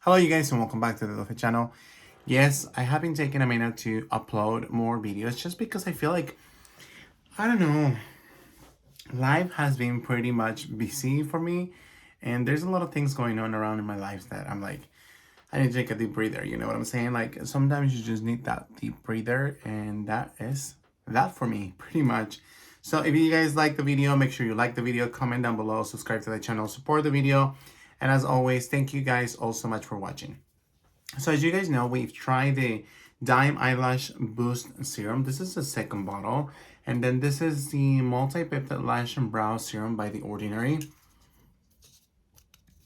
Hello you guys and welcome back to the Luffy channel. Yes, I have been taking a minute to upload more videos just because I feel like, I don't know, life has been pretty much busy for me and there's a lot of things going on around in my life that I'm like, I need to take a deep breather, you know what I'm saying? Like sometimes you just need that deep breather and that is that for me pretty much. So if you guys like the video, make sure you like the video, comment down below, subscribe to the channel, support the video. And as always, thank you guys all so much for watching. So as you guys know, we've tried the Dime Eyelash Boost Serum. This is the second bottle. And then this is the Multi-Peptide Lash and Brow Serum by The Ordinary.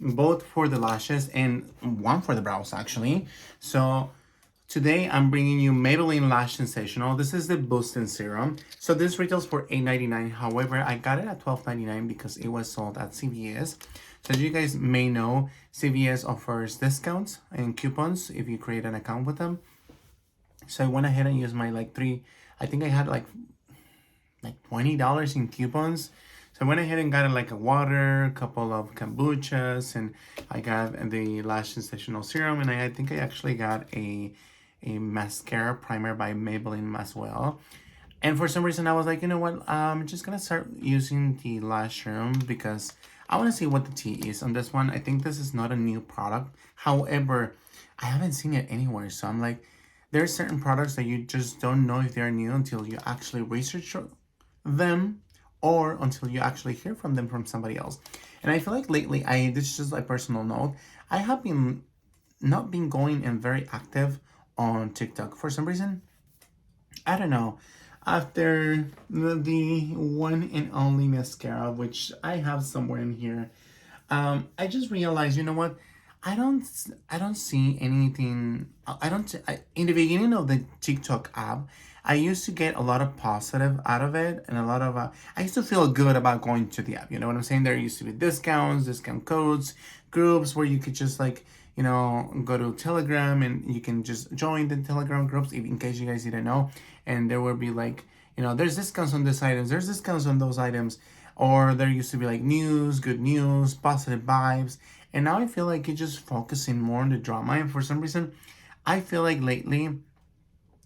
Both for the lashes and one for the brows actually. So today I'm bringing you Maybelline Lash Sensational. This is the Boosting Serum. So this retails for $8.99. However, I got it at $12.99 because it was sold at CVS. So as you guys may know, CVS offers discounts and coupons if you create an account with them. So I went ahead and used my I think I had like $20 in coupons. So I went ahead and got like a water, a couple of kombuchas, and I got the Lash Sensational Serum, and I think I actually got a mascara primer by Maybelline as well. And for some reason I was like, you know what, I'm just gonna start using the Lash Serum because I want to see what the tea is on this one. I think this is not a new product. However, I haven't seen it anywhere. So I'm like, there are certain products that you just don't know if they're new until you actually research them or until you actually hear from them from somebody else. And I feel like lately, this is just a personal note, I have been not been going and very active on TikTok for some reason. I don't know. After the one and only mascara, which I have somewhere in here, I just realized, you know what? I don't see anything. In the beginning of the TikTok app, I used to get a lot of positive out of it and a lot of. I used to feel good about going to the app. You know what I'm saying? There used to be discounts, discount codes, groups where you could just go to Telegram and you can just join the Telegram groups in case you guys didn't know. And there will be there's discounts on this items, there's discounts on those items, or there used to be like news, good news, positive vibes. And now I feel like it's just focusing more on the drama. And for some reason, I feel like lately,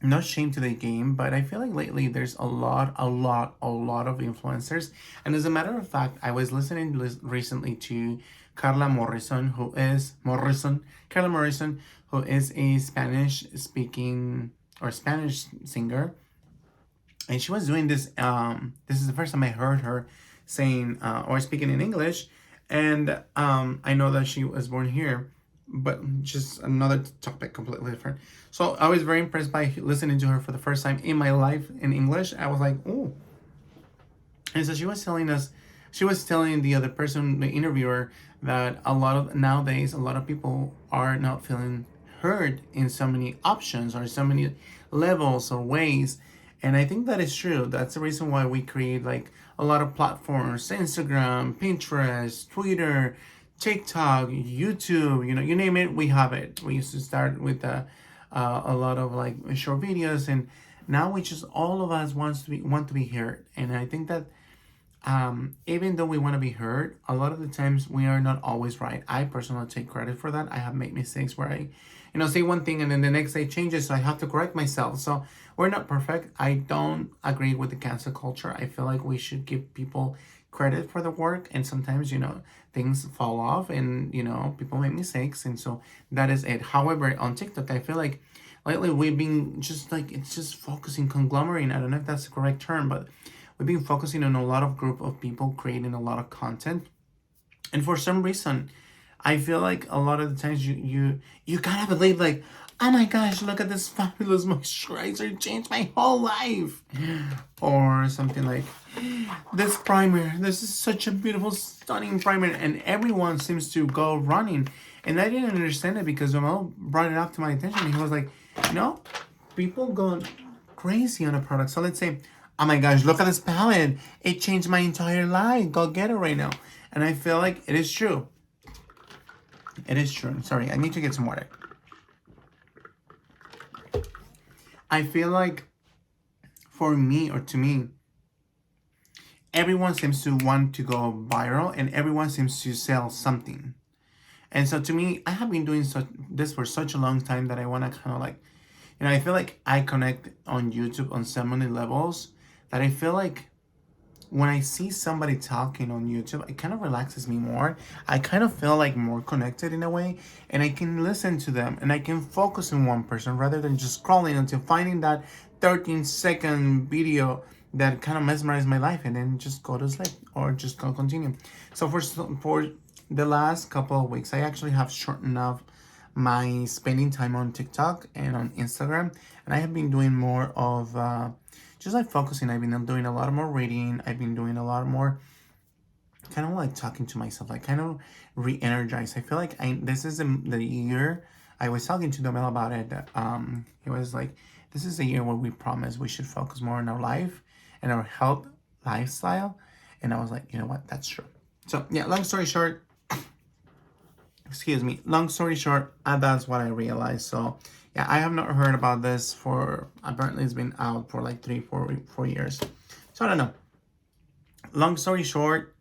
no shame to the game, but I feel like lately there's a lot of influencers. And as a matter of fact, I was listening recently to Carla Morrison, who is a Spanish speaking or Spanish singer. And she was doing this, this is the first time I heard her saying or speaking in English. And I know that she was born here, but just another topic completely different. So I was very impressed by listening to her for the first time in my life in English. I was like, oh. And so she was telling the other person, the interviewer, that nowadays, a lot of people are not feeling heard in so many options or so many levels or ways. And I think that is true. That's the reason why we create like a lot of platforms: Instagram, Pinterest, Twitter, TikTok, YouTube, you name it, we have it. We used to start with a lot of like short videos, and now we just all of us want to be heard. And I think that even though we want to be heard, a lot of the times we are not always right. I personally take credit for that. I have made mistakes where I say one thing and then the next day changes, so I have to correct myself. So we're not perfect. I don't agree with the cancel culture. I feel like we should give people credit for the work, and sometimes things fall off and people make mistakes, and so that is it. However, on TikTok, I feel like lately we've been just like, it's just focusing, conglomerating, I don't know if that's the correct term, but we've been focusing on a lot of group of people creating a lot of content. And for some reason, I feel like a lot of the times you gotta believe like, oh my gosh, look at this fabulous moisturizer, it changed my whole life. Or something like, this primer, this is such a beautiful, stunning primer, and everyone seems to go running. And I didn't understand it because Jamal brought it up to my attention. He was like, people go crazy on a product. So let's say, oh my gosh, look at this palette, it changed my entire life, go get it right now. And I feel like it is true. It is true. Sorry, I need to get some water. I feel like for me, or to me, everyone seems to want to go viral and everyone seems to sell something. And so to me, I have been doing this for such a long time that I want to kind of like, I feel like I connect on YouTube on so many levels that I feel like when I see somebody talking on YouTube, it kind of relaxes me more. I kind of feel like more connected in a way, and I can listen to them and I can focus on one person rather than just scrolling until finding that 13-second video that kind of mesmerized my life and then just go to sleep or just go continue. So for the last couple of weeks, I actually have shortened up my spending time on TikTok and on Instagram, and I have been doing more of just like focusing. I've been doing a lot more reading. I've been doing a lot more kind of like talking to myself, like kind of re-energized. I feel like this is the year. I was talking to Domel about it. It was like, this is the year where we promise we should focus more on our life and our health lifestyle. And I was like, you know what, that's true. So yeah, long story short, that's what I realized. So yeah, I have not heard about this for, apparently it's been out for like 3 4 years. So I don't know. Long story short,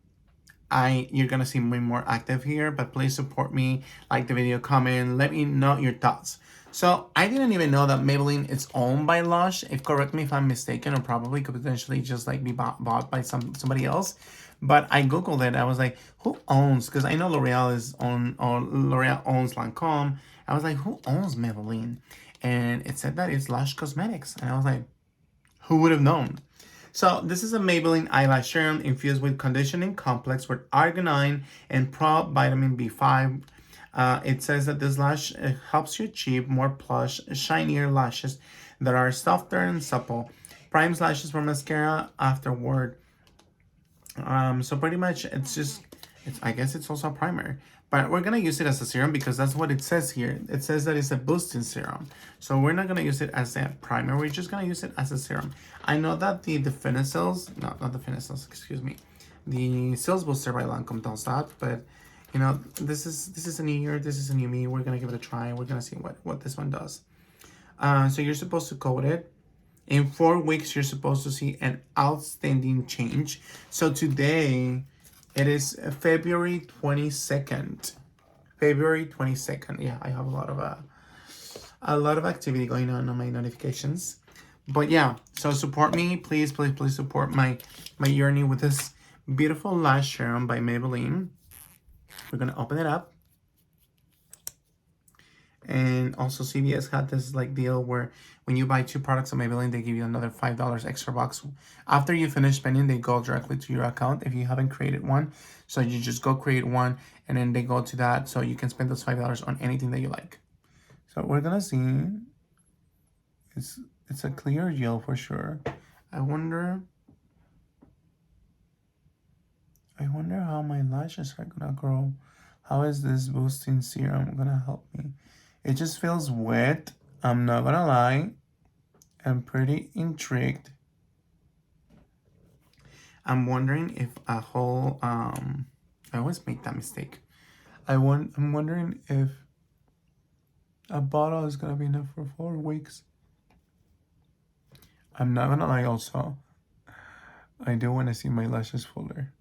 you're gonna see me more active here, but please support me, like the video, comment, let me know your thoughts. So I didn't even know that Maybelline is owned by Lush. If correct me if I'm mistaken, or probably could potentially just like be bought by somebody else. But I googled it. I was like, who owns? Because I know L'Oreal is on, or L'Oreal owns Lancome. I was like, who owns Maybelline? And it said that it's Lush Cosmetics, and I was like, who would have known? So this is a Maybelline eyelash serum infused with conditioning complex with arginine and pro vitamin B5. It says that this lash helps you achieve more plush, shinier lashes that are softer and supple. Primes lashes for mascara afterward. So pretty much I guess it's also a primer. But we're gonna use it as a serum because that's what it says here. It says that it's a boosting serum. So we're not gonna use it as a primer. We're just gonna use it as a serum. I know that the Finicils, no, not the Finicils, excuse me. The Cils Booster by Lancome does that, but this is a new year, this is a new me. We're gonna give it a try. We're gonna see what this one does. So you're supposed to coat it. In 4 weeks, you're supposed to see an outstanding change. So today, it is February 22nd. February 22nd. Yeah, I have a lot of activity going on my notifications. But yeah, so support me. Please, please, please support my journey with this beautiful lash serum by Maybelline. We're going to open it up. And also CVS had this like deal where when you buy 2 products of Maybelline, they give you another $5 extra bucks. After you finish spending, they go directly to your account if you haven't created one. So you just go create one and then they go to that so you can spend those $5 on anything that you like. So we're gonna see. It's a clear gel for sure. I wonder how my lashes are gonna grow. How is this boosting serum gonna help me? It just feels wet. I'm not gonna lie. I'm pretty intrigued. I'm wondering if a whole I always make that mistake. I'm wondering if a bottle is gonna be enough for 4 weeks. I'm not gonna lie also. I do want to see my lashes fuller.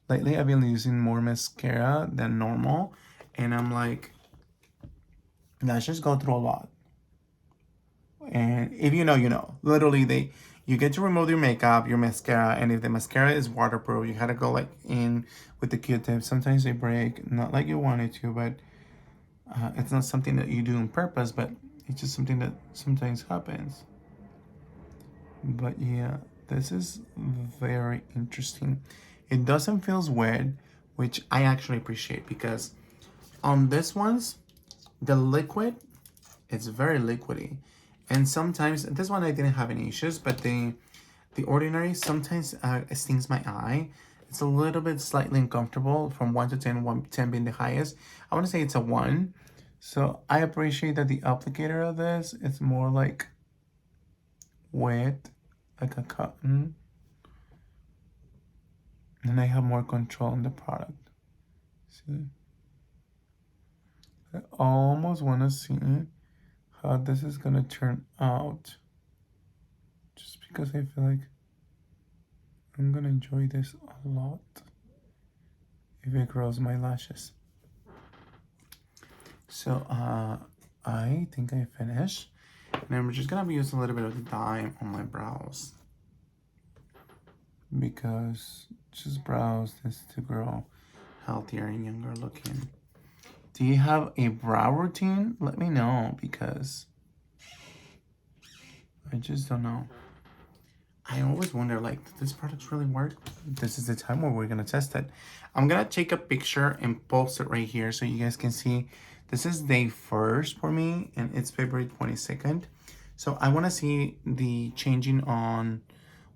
Lately I've been using more mascara than normal, and I'm like, lashes go through a lot. And if you know, you know. Literally, you get to remove your makeup, your mascara, and if the mascara is waterproof, you gotta go like in with the Q-tip. Sometimes they break, not like you wanted to, but it's not something that you do on purpose, but it's just something that sometimes happens. But yeah, this is very interesting. It doesn't feel wet, which I actually appreciate because on this ones, the liquid, it's very liquidy. And sometimes, this one I didn't have any issues, but the ordinary sometimes it stings my eye. It's a little bit slightly uncomfortable from 1 to 10, 10 being the highest. I want to say it's a 1. So I appreciate that the applicator of this, it's more like wet, like a cotton. And I have more control on the product. See? I almost want to see how this is going to turn out. Just because I feel like I'm going to enjoy this a lot if it grows my lashes. So I think I finished. And I'm just gonna use a little bit of the dye on my brows, because just brows this to grow healthier and younger looking. Do you have a brow routine? Let me know, because I just don't know. I always wonder, like, does this product really work? This is the time where we're gonna test it. I'm gonna take a picture and post it right here so you guys can see. This is day 1st for me, and it's February 22nd. So I wanna see the changing on,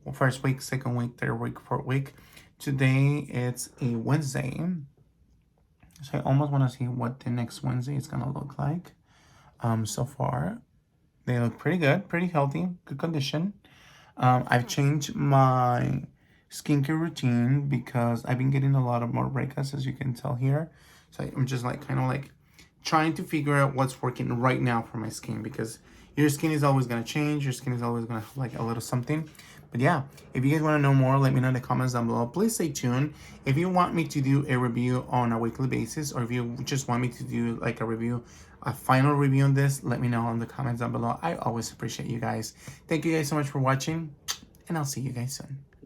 well, 1st week, 2nd week, 3rd week, 4th week. Today it's a Wednesday. So I almost wanna see what the next Wednesday is gonna look like. So far, they look pretty good, pretty healthy, good condition. I've changed my skincare routine because I've been getting a lot of more breakouts, as you can tell here. So I'm just like kind of like trying to figure out what's working right now for my skin, because your skin is always gonna change. Your skin is always gonna have like a little something. But yeah, if you guys want to know more, let me know in the comments down below. Please stay tuned. If you want me to do a review on a weekly basis, or if you just want me to do like a review, a final review on this, let me know in the comments down below. I always appreciate you guys. Thank you guys so much for watching, and I'll see you guys soon.